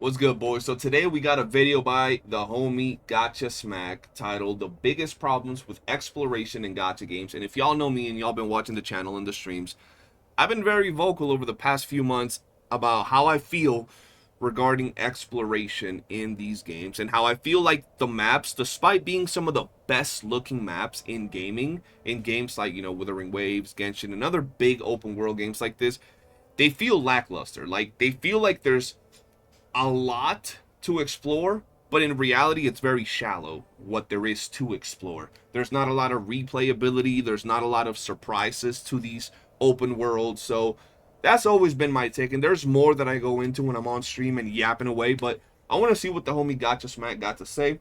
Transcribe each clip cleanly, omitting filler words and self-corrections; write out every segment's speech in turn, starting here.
What's good, boys? So today we got a video by the homie Gotcha Smack titled "The Biggest Problems with Exploration in Gacha Games." And if y'all know me and y'all been watching the channel and the streams, I've been very vocal over the past few months about how I feel regarding exploration in these games and how I feel like the maps, despite being some of the best looking maps in gaming, in games like, Wuthering Waves, Genshin, and other big open world games like this, they feel lackluster. Like, they feel like there's a lot to explore, but in reality it's very shallow what there is to explore. There's not a lot of replayability, there's not a lot of surprises to these open worlds. So that's always been my take, and there's more that I go into when I'm on stream and yapping away, but I want to see what the homie Gotcha Smack got to say.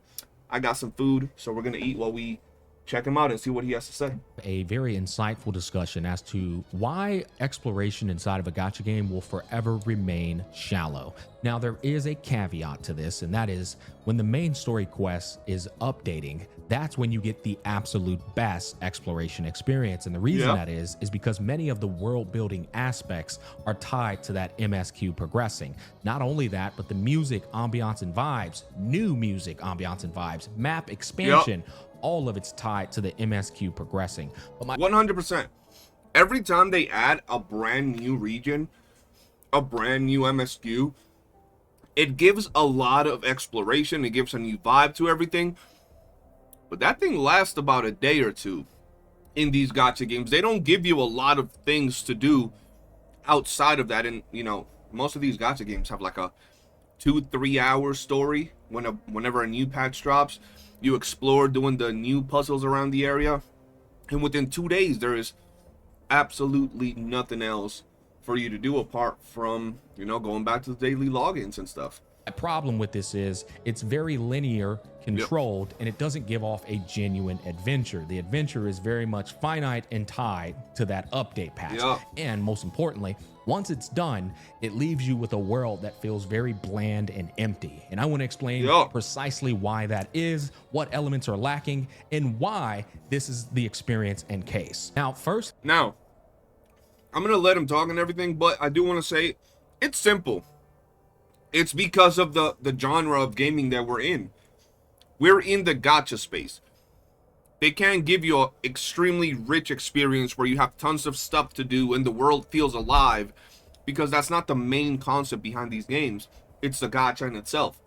I got some food, so we're gonna eat while we check him out and see what he has to say. A very insightful discussion as to why exploration inside of a gacha game will forever remain shallow. Now, there is a caveat to this, and that is when the main story quest is updating, that's when you get the absolute best exploration experience. And the reason that is because many of the world building aspects are tied to that MSQ progressing. Not only that, but the music, ambiance, and vibes, new music, ambiance, and vibes, map expansion, all of it's tied to the MSQ progressing. But 100%. Every time they add a brand new region, a brand new MSQ, it gives a lot of exploration. It gives a new vibe to everything. But that thing lasts about a day or two in these gacha games. They don't give you a lot of things to do outside of that. And, most of these gacha games have like a 2-3 hour story whenever a new patch drops. You explore doing the new puzzles around the area, and within 2 days there is absolutely nothing else for you to do apart from going back to the daily logins and stuff. the problem with this is it's very linear, controlled, and it doesn't give off a genuine adventure. The adventure is very much finite and tied to that update patch. And most importantly, once it's done, it leaves you with a world that feels very bland and empty. And I want to explain precisely why that is, what elements are lacking, and why this is the experience and case. Now, I'm going to let him talk and everything, but I do want to say it's simple. It's because of the genre of gaming that we're in. We're in the gacha space. They can give you an extremely rich experience where you have tons of stuff to do and the world feels alive, because that's not the main concept behind these games. It's the gacha in itself.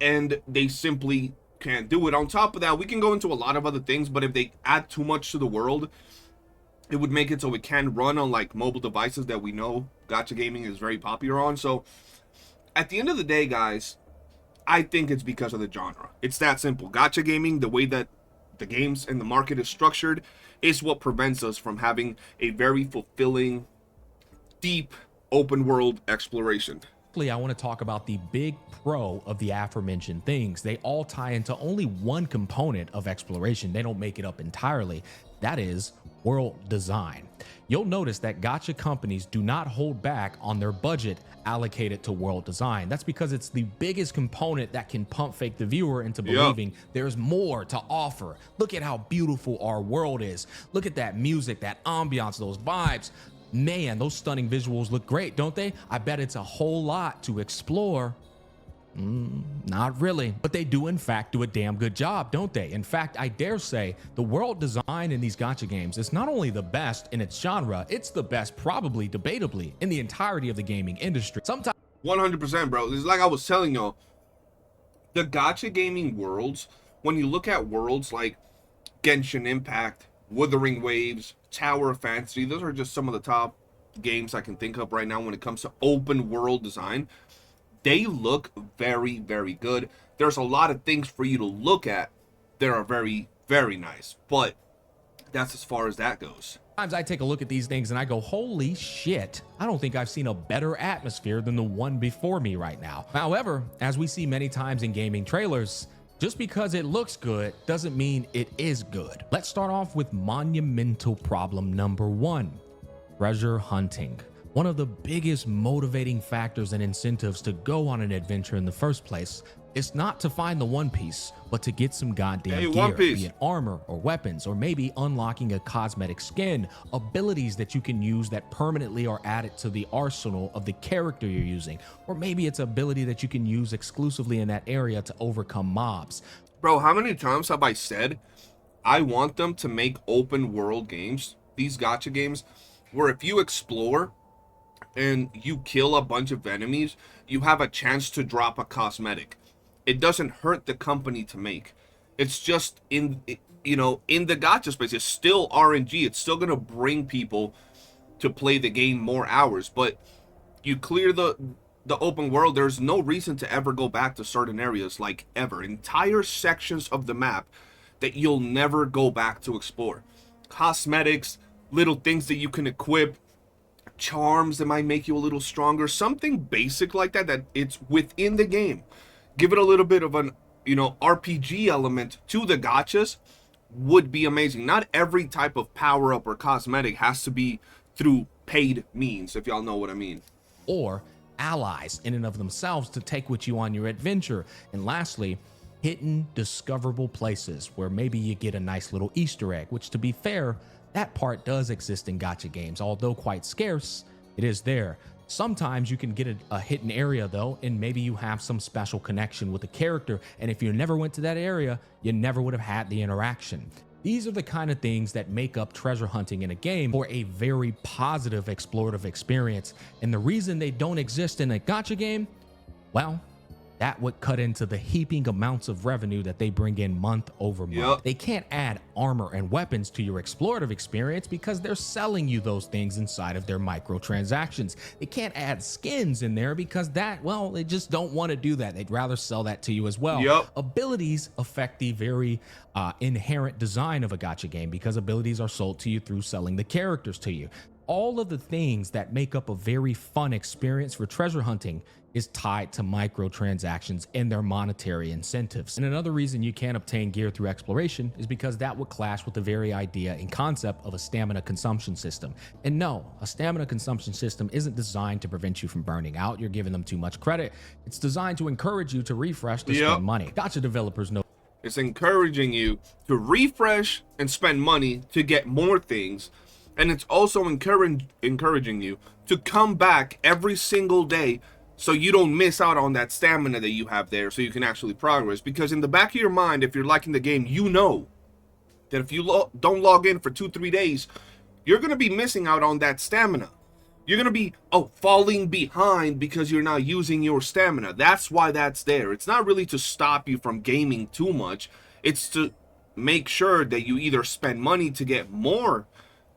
And they simply can't do it. On top of that, we can go into a lot of other things, but if they add too much to the world, it would make it so it can run on like mobile devices that we know gacha gaming is very popular on. So at the end of the day, guys, I think it's because of the genre. It's that simple. Gacha gaming, the way that the games and the market is structured, is what prevents us from having a very fulfilling, deep, open world exploration. I want to talk about the big pro of the aforementioned things. They all tie into only one component of exploration. They don't make it up entirely. That is world design. You'll notice that gacha companies do not hold back on their budget allocated to world design. That's because it's the biggest component that can pump fake the viewer into believing there's more to offer. Look at how beautiful our world is. Look at that music, that ambiance, those vibes. Man, those stunning visuals look great, don't they? I bet it's a whole lot to explore. Not really, but they do in fact do a damn good job, don't they? In fact, I dare say the world design in these gacha games is not only the best in its genre, it's the best, probably debatably, in the entirety of the gaming industry. Sometimes 100%, bro. It's like I was telling y'all, the gacha gaming worlds, when you look at worlds like Genshin Impact, Wuthering Waves, Tower of Fantasy, those are just some of the top games I can think of right now when it comes to open world design. They look very, very good. There's a lot of things for you to look at that are very, very nice, but that's as far as that goes. Sometimes I take a look at these things and I go, holy shit, I don't think I've seen a better atmosphere than the one before me right now. However, as we see many times in gaming trailers, just because it looks good doesn't mean it is good. Let's start off with monumental problem number one: treasure hunting. One of the biggest motivating factors and incentives to go on an adventure in the first place It's not to find the One Piece, but to get some goddamn Hey, gear, One Piece. be it armor or weapons, or maybe unlocking a cosmetic skin, abilities that you can use that permanently are added to the arsenal of the character you're using, or maybe it's ability that you can use exclusively in that area to overcome mobs. Bro, how many times have I said I want them to make open world games, these gacha games, where if you explore and you kill a bunch of enemies, you have a chance to drop a cosmetic. It doesn't hurt the company to make. It's just in the gacha space, it's still RNG. It's still gonna bring people to play the game more hours. But you clear the open world, there's no reason to ever go back to certain areas, like ever. Entire sections of the map that you'll never go back to explore. Cosmetics, little things that you can equip, charms that might make you a little stronger, something basic like that, that it's within the game. Give it a little bit of an RPG element to the gachas would be amazing. Not every type of power up or cosmetic has to be through paid means, if y'all know what I mean. Or allies in and of themselves to take with you on your adventure. And lastly, hidden discoverable places where maybe you get a nice little Easter egg, which, to be fair, that part does exist in gacha games. Although quite scarce, it is there. Sometimes you can get a hidden area though, and maybe you have some special connection with the character, and if you never went to that area, you never would have had the interaction. These are the kind of things that make up treasure hunting in a game for a very positive explorative experience. And the reason they don't exist in a gacha game, well, that would cut into the heaping amounts of revenue that they bring in month over month. Yep. They can't add armor and weapons to your explorative experience because they're selling you those things inside of their microtransactions. They can't add skins in there because they just don't want to do that. They'd rather sell that to you as well. Yep. Abilities affect the very inherent design of a gacha game because abilities are sold to you through selling the characters to you. All of the things that make up a very fun experience for treasure hunting is tied to microtransactions and their monetary incentives. And another reason you can't obtain gear through exploration is because that would clash with the very idea and concept of a stamina consumption system. And no, a stamina consumption system isn't designed to prevent you from burning out. You're giving them too much credit. It's designed to encourage you to refresh to spend money. Gacha developers know it's encouraging you to refresh and spend money to get more things. And it's also encouraging you to come back every single day so you don't miss out on that stamina that you have there, so you can actually progress. Because in the back of your mind, if you're liking the game, you know that if you don't log in for 2-3 days, you're going to be missing out on that stamina. You're going to be falling behind because you're not using your stamina. That's why that's there. It's not really to stop you from gaming too much. It's to make sure that you either spend money to get more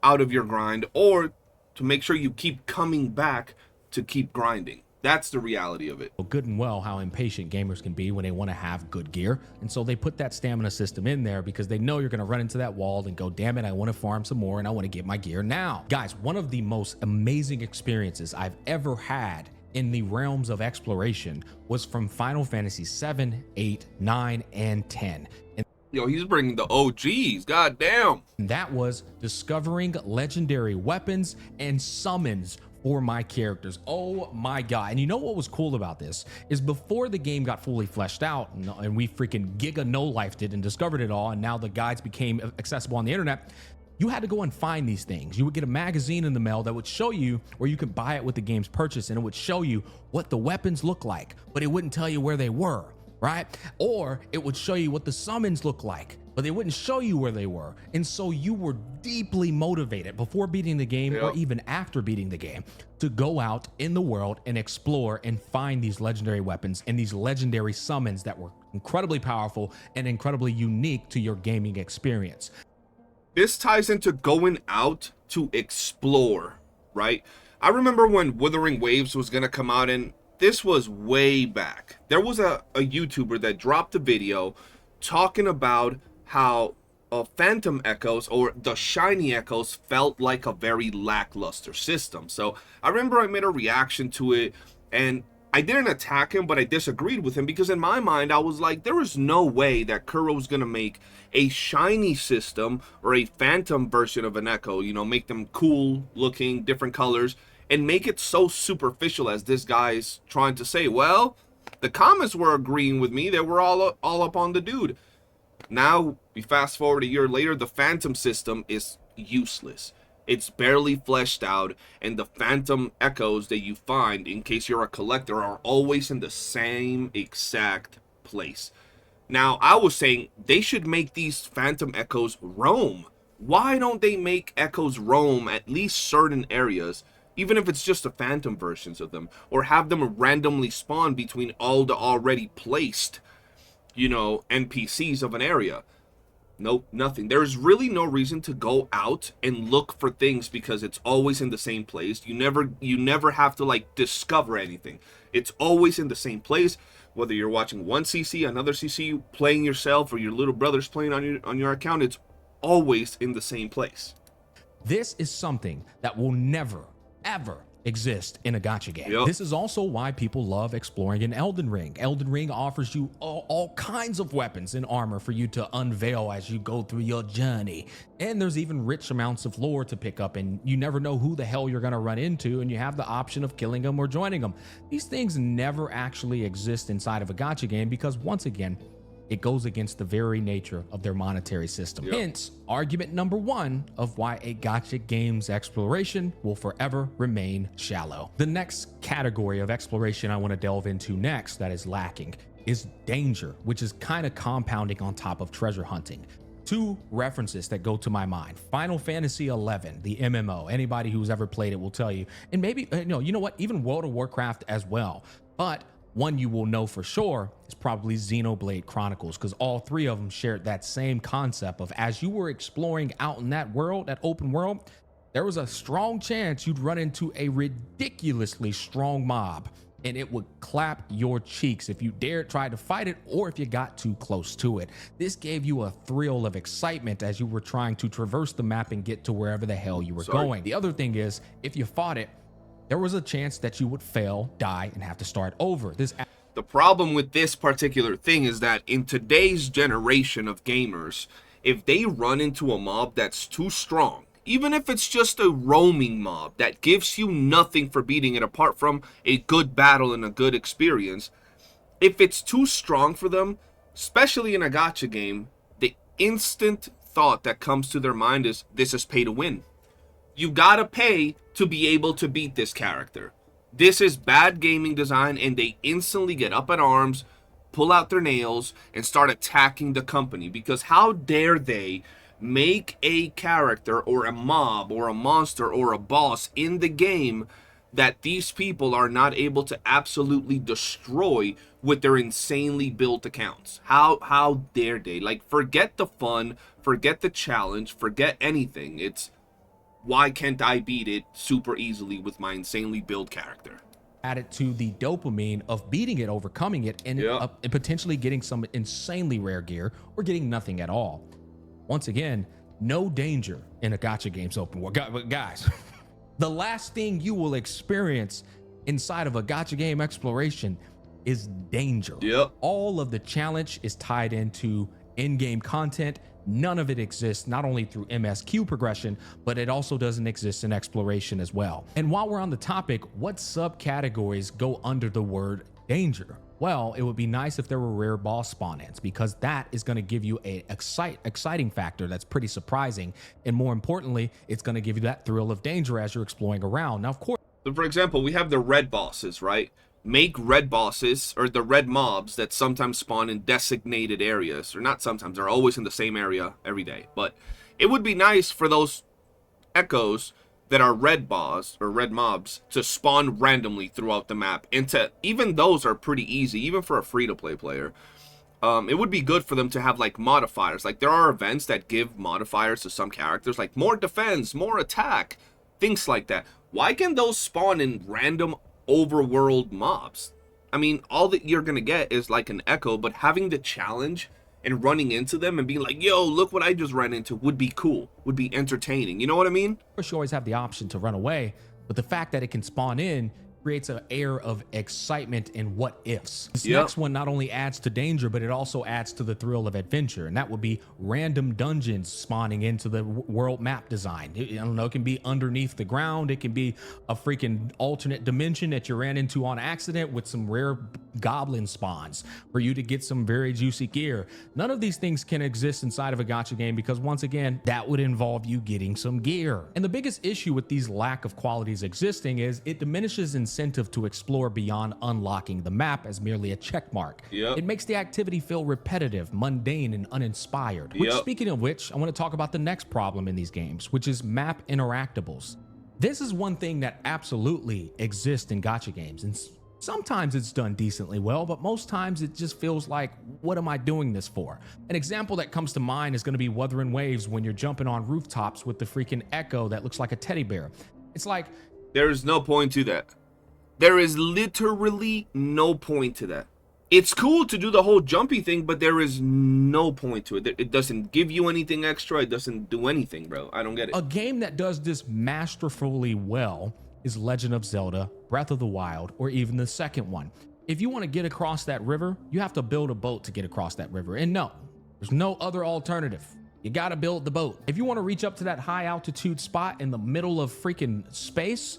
out of your grind, or to make sure you keep coming back to keep grinding. That's the reality of it. good and well how impatient gamers can be when they want to have good gear. And so they put that stamina system in there because they know you're going to run into that wall and go, damn it, I want to farm some more and I want to get my gear now. Guys, one of the most amazing experiences I've ever had in the realms of exploration was from Final Fantasy 7, 8, 9, and 10. And Yo, he's bringing the OGs, goddamn. that was discovering legendary weapons and summons for my characters. Oh my god. And you know what was cool about this is before the game got fully fleshed out and we freaking giga no-lifed it and discovered it all, and now the guides became accessible on the internet, you had to go and find these things. You would get a magazine in the mail that would show you, or you could buy it with the game's purchase, and it would show you what the weapons look like, but it wouldn't tell you where they were, right? Or it would show you what the summons look like, but they wouldn't show you where they were. And so you were deeply motivated before beating the game, or even after beating the game, to go out in the world and explore and find these legendary weapons and these legendary summons that were incredibly powerful and incredibly unique to your gaming experience. This ties into going out to explore, right? I remember when Wuthering Waves was going to come out, and this was way back. There was a YouTuber that dropped a video talking about how Phantom Echoes, or the Shiny Echoes, felt like a very lackluster system. So I remember I made a reaction to it, and I didn't attack him, but I disagreed with him, because in my mind, I was like, there is no way that Kuro was going to make a shiny system or a phantom version of an Echo, you know, make them cool looking, different colors, and make it so superficial as this guy's trying to say. Well, The comments were agreeing with me. They were all up on the dude. Now, we fast forward a year later, the Phantom system is useless. It's barely fleshed out, and the Phantom echoes that you find, in case you're a collector, are always in the same exact place. Now, I was saying they should make these Phantom echoes roam. Why don't they make echoes roam at least certain areas, even if it's just the Phantom versions of them, or have them randomly spawn between all the already placed, you know, NPCs of an area? Nope, nothing. There's really no reason to go out and look for things because it's always in the same place. You never have to like discover anything. It's always in the same place. Whether you're watching one CC, another CC, playing yourself, or your little brother's playing on your account, it's always in the same place. This is something that will never, ever exist in a gacha game. Yep. This is also why people love exploring in Elden Ring. Elden Ring offers you all kinds of weapons and armor for you to unveil as you go through your journey. And there's even rich amounts of lore to pick up, and you never know who the hell you're going to run into, and you have the option of killing them or joining them. These things never actually exist inside of a gacha game because, once again, it goes against the very nature of their monetary system. Yep. Hence, argument number one of why a gacha game's exploration will forever remain shallow. The next category of exploration I want to delve into next that is lacking is danger, which is kind of compounding on top of treasure hunting. Two references that go to my mind: Final Fantasy XI, the MMO. Anybody who's ever played it will tell you, and maybe you know what, even World of Warcraft as well. But one you will know for sure is probably Xenoblade Chronicles, because all three of them shared that same concept of, as you were exploring out in that world, that open world, there was a strong chance you'd run into a ridiculously strong mob, and it would clap your cheeks if you dared try to fight it or if you got too close to it. This gave you a thrill of excitement as you were trying to traverse the map and get to wherever the hell you were going. The other thing is, if you fought it, there was a chance that you would fail, die, and have to start over. The problem with this particular thing is that in today's generation of gamers, if they run into a mob that's too strong, even if it's just a roaming mob that gives you nothing for beating it apart from a good battle and a good experience, if it's too strong for them, especially in a gacha game, the instant thought that comes to their mind is, this is pay to win. You gotta pay to be able to beat this character. This is bad gaming design, and they instantly get up in arms, pull out their nails, and start attacking the company. Because how dare they make a character or a mob or a monster or a boss in the game that these people are not able to absolutely destroy with their insanely built accounts? How dare they? Like, forget the fun, forget the challenge, forget anything. It's, why can't I beat it super easily with my insanely built character? Added to the dopamine of beating it, overcoming it, and potentially getting some insanely rare gear or getting nothing at all. Once again, no danger in a gacha game's open world. Guys, the last thing you will experience inside of a gacha game exploration is danger. Yep. All of the challenge is tied into in-game content. None of it exists not only through MSQ progression, but it also doesn't exist in exploration as well. And while we're on the topic, what subcategories go under the word danger? Well, it would be nice if there were rare boss spawn-ins, because that is going to give you a exciting factor that's pretty surprising. And more importantly, it's going to give you that thrill of danger as you're exploring around. Now, of course, so for example, we have the red bosses, right? Make red bosses, or the red mobs that sometimes spawn in designated areas, or not sometimes, they're always in the same area every day. But it would be nice for those echoes that are red boss or red mobs to spawn randomly throughout the map. And to, even those are pretty easy, even for a free-to-play player. It would be good for them to have like modifiers. Like, there are events that give modifiers to some characters, like more defense, more attack, things like that. Why can those spawn in random overworld mobs? I mean, all that you're gonna get is like an echo, but having the challenge and running into them and being like, yo, look what I just ran into, would be cool, would be entertaining. You know what I mean? you always have the option to run away, but the fact that it can spawn in creates an air of excitement and what ifs. This Yep. next one not only adds to danger, but it also adds to the thrill of adventure, and that would be random dungeons spawning into the world map design. I don't know, it can be underneath the ground, it can be a freaking alternate dimension that you ran into on accident with some rare goblin spawns for you to get some very juicy gear. None of these things can exist inside of a gacha game because, once again, that would involve you getting some gear. And the biggest issue with these lack of qualities existing is it diminishes incentive to explore beyond unlocking the map as merely a check mark. Yep. It makes the activity feel repetitive, mundane, and uninspired. Which, Yep. speaking of which, I want to talk about the next problem in these games, which is map interactables. This is one thing that absolutely exists in gacha games, and sometimes it's done decently well, but most times it just feels like, what am I doing this for? An example that comes to mind is going to be Wuthering Waves when you're jumping on rooftops with the freaking echo that looks like a teddy bear. It's like, There's no point to that. There is literally no point to that. It's cool to do the whole jumpy thing, but there is no point to it. It doesn't give you anything extra. It doesn't do anything, bro. I don't get it. a game that does this masterfully well is Legend of Zelda, Breath of the Wild, or even the second one. If you want to get across that river, you have to build a boat to get across that river. And no, there's no other alternative. You got to build the boat. If you want to reach up to that high altitude spot in the middle of freaking space,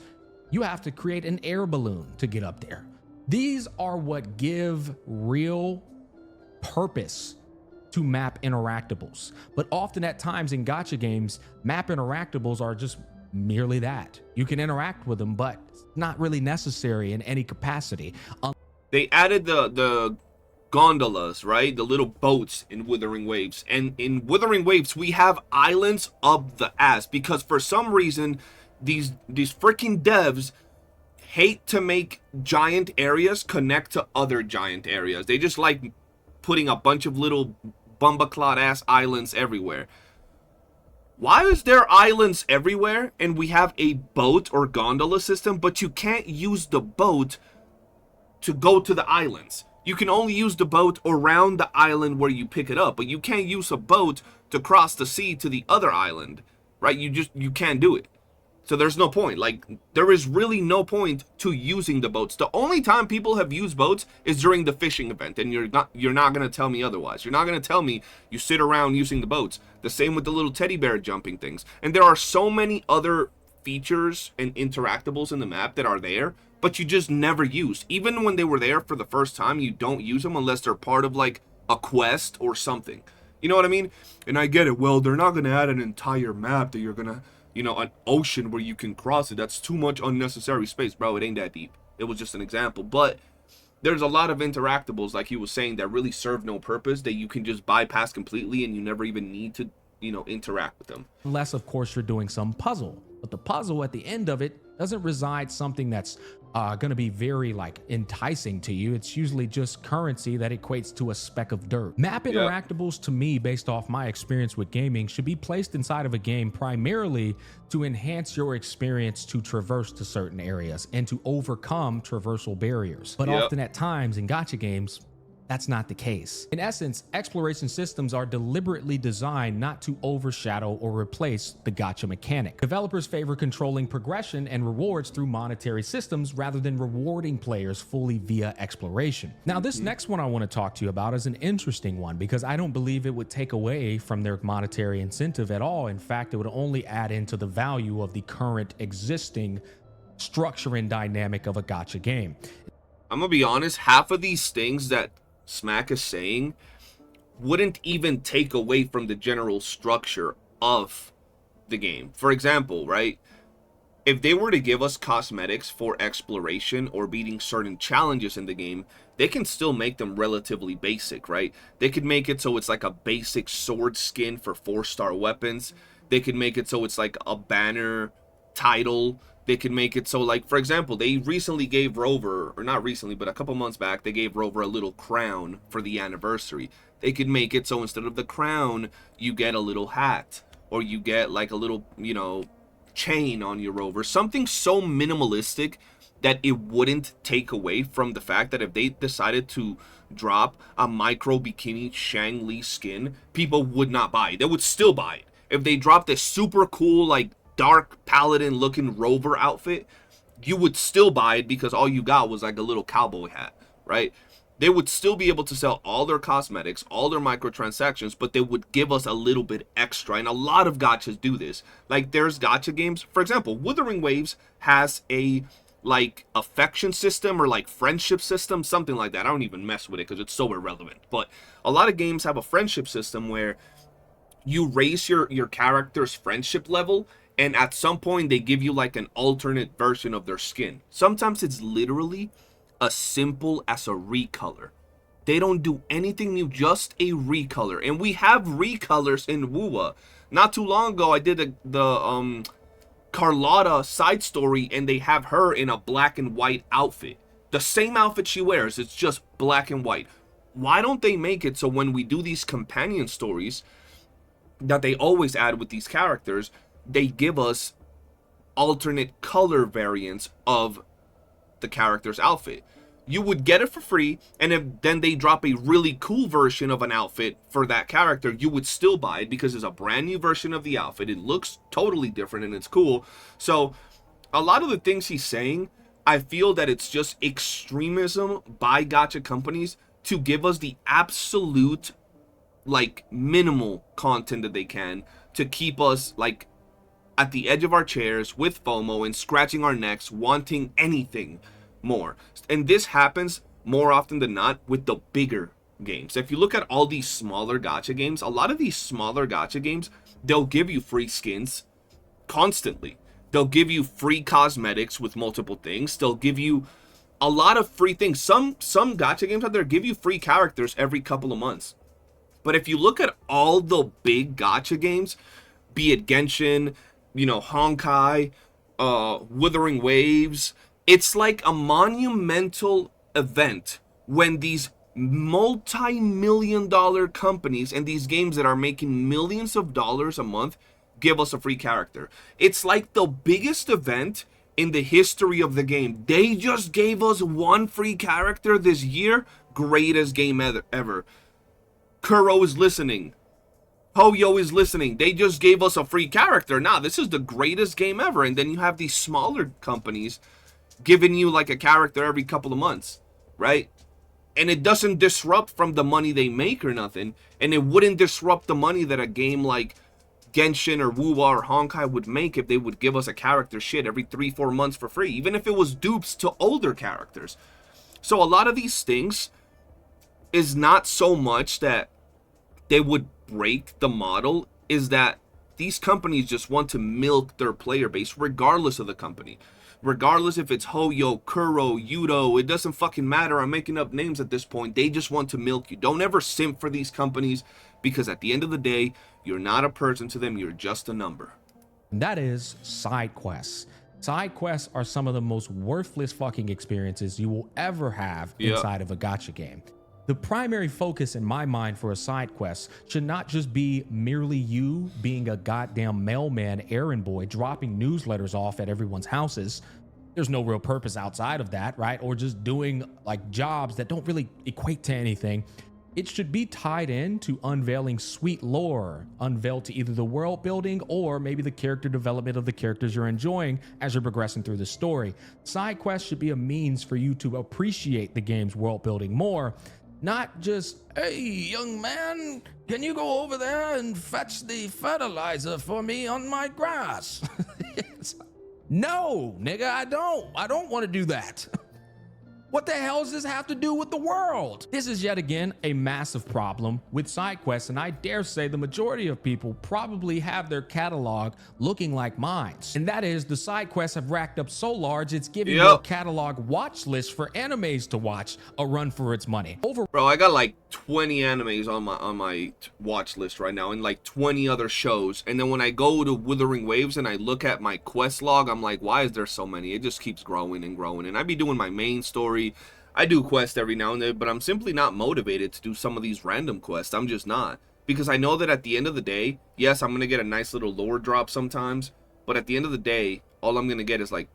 you have to create an air balloon to get up there. These are what give real purpose to map interactables. But often at times in gacha games, map interactables are just merely that. You can interact with them, but it's not really necessary in any capacity. They added the gondolas, right? The little boats in Wuthering Waves. And in Wuthering Waves, we have islands up the ass because for some reason, these freaking devs hate to make giant areas connect to other giant areas. They just like putting a bunch of little bumbaclot ass islands everywhere. Why is there islands everywhere and we have a boat or gondola system, but you can't use the boat to go to the islands? You can only use the boat around the island where you pick it up, but you can't use a boat to cross the sea to the other island, right? You can't do it. So there's no point. Like, there is really no point to using the boats. The only time people have used boats is during the fishing event, and you're not going to tell me otherwise. You're not going to tell me you sit around using the boats. The same with the little teddy bear jumping things. And there are so many other features and interactables in the map that are there, but you just never use. Even when they were there for the first time, you don't use them unless they're part of like a quest or something. You know what I mean? And I get it. Well, they're not going to add an entire map that you're going to, you know, an ocean where you can cross it. That's too much unnecessary space, bro. It ain't that deep. It was just an example. But there's a lot of interactables, like he was saying, that really serve no purpose, that you can just bypass completely and you never even need to, you know, interact with them. Unless, of course, you're doing some puzzle. But the puzzle at the end of it doesn't reside something that's going to be very like enticing to you. It's usually just currency that equates to a speck of dirt. Map interactables, to me, based off my experience with gaming, should be placed inside of a game primarily to enhance your experience to traverse to certain areas and to overcome traversal barriers. But often at times in gacha games, that's not the case. In essence, exploration systems are deliberately designed not to overshadow or replace the gacha mechanic. Developers favor controlling progression and rewards through monetary systems rather than rewarding players fully via exploration. Now, this next one I want to talk to you about is an interesting one because I don't believe it would take away from their monetary incentive at all. In fact, it would only add into the value of the current existing structure and dynamic of a gacha game. I'm gonna be honest, half of these things that Smack is saying wouldn't even take away from the general structure of the game. For example, right, if they were to give us cosmetics for exploration or beating certain challenges in the game, they can still make them relatively basic, right? They could make it so it's like a basic sword skin for 4-star weapons. They could make it so it's like a banner title. They could make it so, like, for example, they recently gave Rover, or not recently, but a couple months back, they gave Rover a little crown for the anniversary. They could make it so instead of the crown, you get a little hat, or you get, like, a little, you know, chain on your Rover. Something so minimalistic that it wouldn't take away from the fact that if they decided to drop a micro bikini Shang Li skin, people would not buy it. They would still buy it. If they dropped a super cool, like, dark paladin looking Rover outfit, you would still buy it because all you got was like a little cowboy hat, right? They would still be able to sell all their cosmetics, all their microtransactions, but they would give us a little bit extra. And a lot of gachas do this. Like there's gacha games, for example, Wuthering Waves has a like affection system or like friendship system, something like that. I don't even mess with it because it's so irrelevant. But a lot of games have a friendship system where you raise your character's friendship level, and at some point they give you like an alternate version of their skin. Sometimes it's literally as simple as a recolor. They don't do anything new, just a recolor. And we have recolors in WUA. Not too long ago I did the Carlotta side story, and they have her in a black and white outfit. The same outfit she wears, it's just black and white. Why don't they make it so when we do these companion stories that they always add with these characters, they give us alternate color variants of the character's outfit? You would get it for free, and if then they drop a really cool version of an outfit for that character, you would still buy it because it's a brand new version of the outfit. It looks totally different and it's cool. So a lot of the things he's saying, I feel that it's just extremism by gacha companies to give us the absolute like minimal content that they can to keep us like at the edge of our chairs with FOMO and scratching our necks wanting anything more. And this happens more often than not with the bigger games. If you look at all these smaller gacha games, a lot of these smaller gacha games, they'll give you free skins constantly. They'll give you free cosmetics with multiple things. They'll give you a lot of free things. Some gacha games out there give you free characters every couple of months. But if you look at all the big gacha games, be it Genshin, you know, Honkai, Wuthering Waves, it's like a monumental event when these multi-million-dollar companies and these games that are making millions of dollars a month give us a free character. It's like the biggest event in the history of the game. They just gave us one free character this year. Greatest game ever. Kuro is listening. Hoyo is listening. They just gave us a free character. Nah, this is the greatest game ever. And then you have these smaller companies giving you like a character every couple of months, right? And it doesn't disrupt from the money they make or nothing. And it wouldn't disrupt the money that a game like Genshin or WoWa or Honkai would make if they would give us a character shit every 3-4 months for free, even if it was dupes to older characters. So a lot of these things is not so much that they would break the model, is that these companies just want to milk their player base regardless of the company. Regardless if it's Hoyo, Kuro, Yudo, it doesn't fucking matter. I'm making up names at this point. They just want to milk you. Don't ever simp for these companies, because at the end of the day, you're not a person to them. You're just a number. That is side quests. Side quests are some of the most worthless fucking experiences you will ever have inside of a gacha game. The primary focus in my mind for a side quest should not just be merely you being a goddamn mailman errand boy dropping newsletters off at everyone's houses. There's no real purpose outside of that, right? Or just doing like jobs that don't really equate to anything. It should be tied in to unveiling sweet lore, unveiled to either the world building or maybe the character development of the characters you're enjoying as you're progressing through the story. Side quests should be a means for you to appreciate the game's world building more. Not just, hey, young man, can you go over there and fetch the fertilizer for me on my grass? No, nigga, I don't want to do that. What the hell does this have to do with the world? This is yet again a massive problem with side quests, and I dare say the majority of people probably have their catalog looking like mine. And that is, the side quests have racked up so large, it's giving your catalog watch list for animes to watch a run for its money. Bro, I got like 20 animes on my watch list right now, and like 20 other shows. And then when I go to Wuthering Waves and I look at my quest log, I'm like, why is there so many? It just keeps growing and growing. And I be doing my main story. I do quests every now and then, but I'm simply not motivated to do some of these random quests. I'm just not. Because I know that at the end of the day, yes, I'm going to get a nice little lore drop sometimes, but at the end of the day, all I'm going to get is like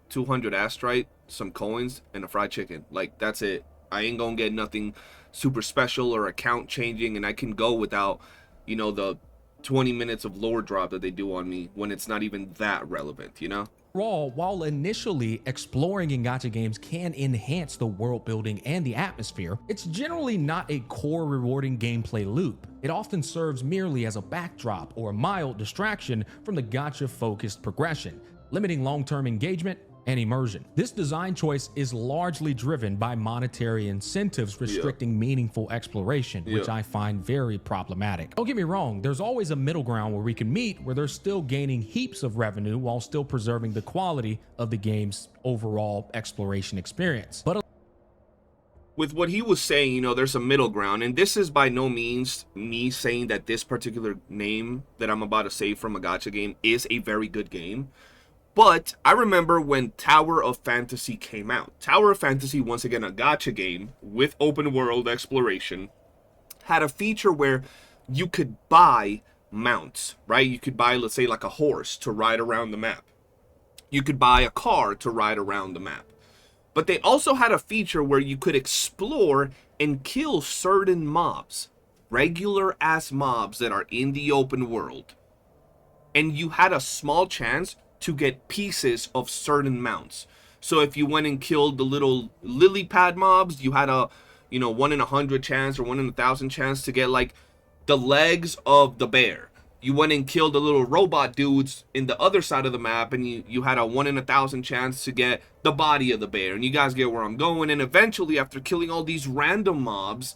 200 astrite, some coins, and a fried chicken. Like, that's it. I ain't going to get nothing super special or account changing, and I can go without, you know, the 20 minutes of lore drop that they do on me when it's not even that relevant, you know? Overall, while initially exploring in gacha games can enhance the world building and the atmosphere, it's generally not a core rewarding gameplay loop. It often serves merely as a backdrop or a mild distraction from the gacha focused progression, limiting long-term engagement and immersion. This design choice is largely driven by monetary incentives restricting meaningful exploration, which I find very problematic. Don't get me wrong, there's always a middle ground where we can meet, where they're still gaining heaps of revenue while still preserving the quality of the game's overall exploration experience. But with what he was saying, you know, there's a middle ground, and this is by no means me saying that this particular name that I'm about to say from a gacha game is a very good game. But I remember when Tower of Fantasy came out. Tower of Fantasy, once again, a gacha game with open world exploration, had a feature where you could buy mounts, right? You could buy, let's say, like a horse to ride around the map. You could buy a car to ride around the map. But they also had a feature where you could explore and kill certain mobs, regular ass mobs that are in the open world. And you had a small chance to get pieces of certain mounts. So if you went and killed the little lily pad mobs, you had a, you know, 1 in 100 chance or 1 in 1,000 chance to get like the legs of the bear. You went and killed the little robot dudes in the other side of the map, and you had a 1 in 1,000 chance to get the body of the bear. And you guys get where I'm going. And eventually, after killing all these random mobs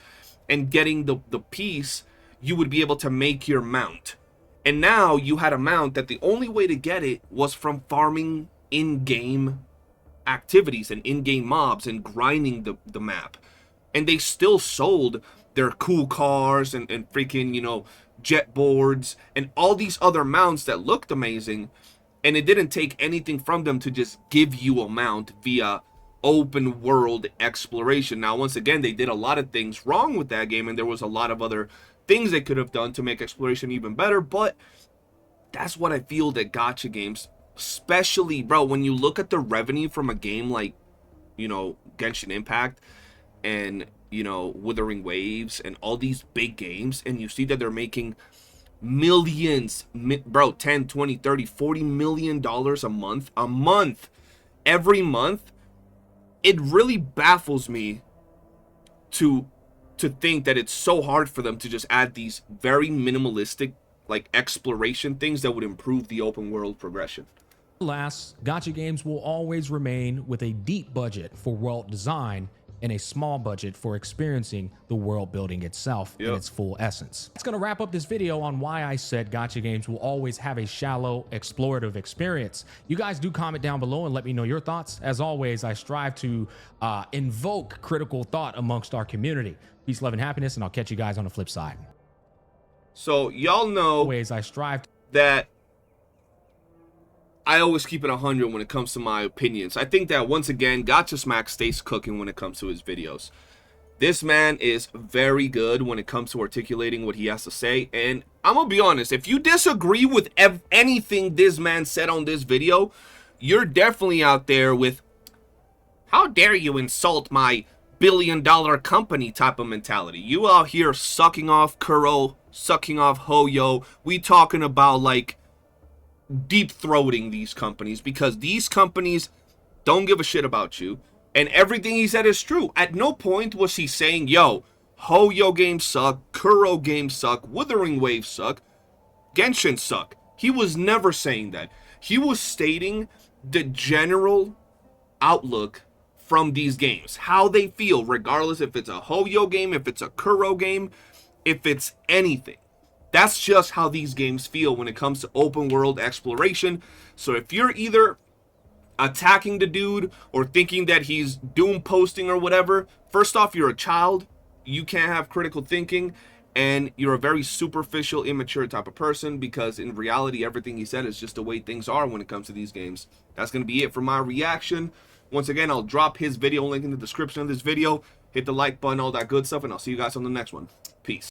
and getting the piece, you would be able to make your mount. And now you had a mount that the only way to get it was from farming in-game activities and in-game mobs and grinding the map. And they still sold their cool cars and freaking, you know, jet boards and all these other mounts that looked amazing. And it didn't take anything from them to just give you a mount via open world exploration. Now, once again, they did a lot of things wrong with that game, and there was a lot of other things they could have done to make exploration even better, but that's what I feel that gacha games, especially, bro, when you look at the revenue from a game like, you know, Genshin Impact and, you know, Wuthering Waves and all these big games, and you see that they're making millions, bro, 10, 20, 30, 40 million dollars a month, every month, it really baffles me to think that it's so hard for them to just add these very minimalistic, like, exploration things that would improve the open world progression. Last, gacha games will always remain with a deep budget for world design and a small budget for experiencing the world building itself in its full essence. It's gonna wrap up this video on why I said gacha games will always have a shallow, explorative experience. You guys do comment down below and let me know your thoughts. As always, I strive to invoke critical thought amongst our community. Peace, love, and happiness, and I'll catch you guys on the flip side. So y'all know Always, I strive that I always keep it 100 when it comes to my opinions. I think that, once again, Gacha Smack stays cooking when it comes to his videos. This man is very good when it comes to articulating what he has to say. And I'm going to be honest, if you disagree with anything this man said on this video, you're definitely out there with, how dare you insult my billion-dollar company type of mentality. You out here sucking off Kuro, sucking off Hoyo. We talking about, like, deep-throating these companies, because these companies don't give a shit about you, and everything he said is true. At no point was he saying, yo, Hoyo games suck, Kuro games suck, Wuthering Waves suck, Genshin suck. He was never saying that. He was stating the general outlook from these games, how they feel, regardless if it's a Hoyo game, if it's a Kuro game, if it's anything. That's just how these games feel when it comes to open world exploration. So if you're either attacking the dude or thinking that he's doom posting or whatever, first off, you're a child. You can't have critical thinking, and you're a very superficial, immature type of person, because in reality, everything he said is just the way things are when it comes to these games. That's going to be it for my reaction. Once again, I'll drop his video link in the description of this video. Hit the like button, all that good stuff, and I'll see you guys on the next one. Peace.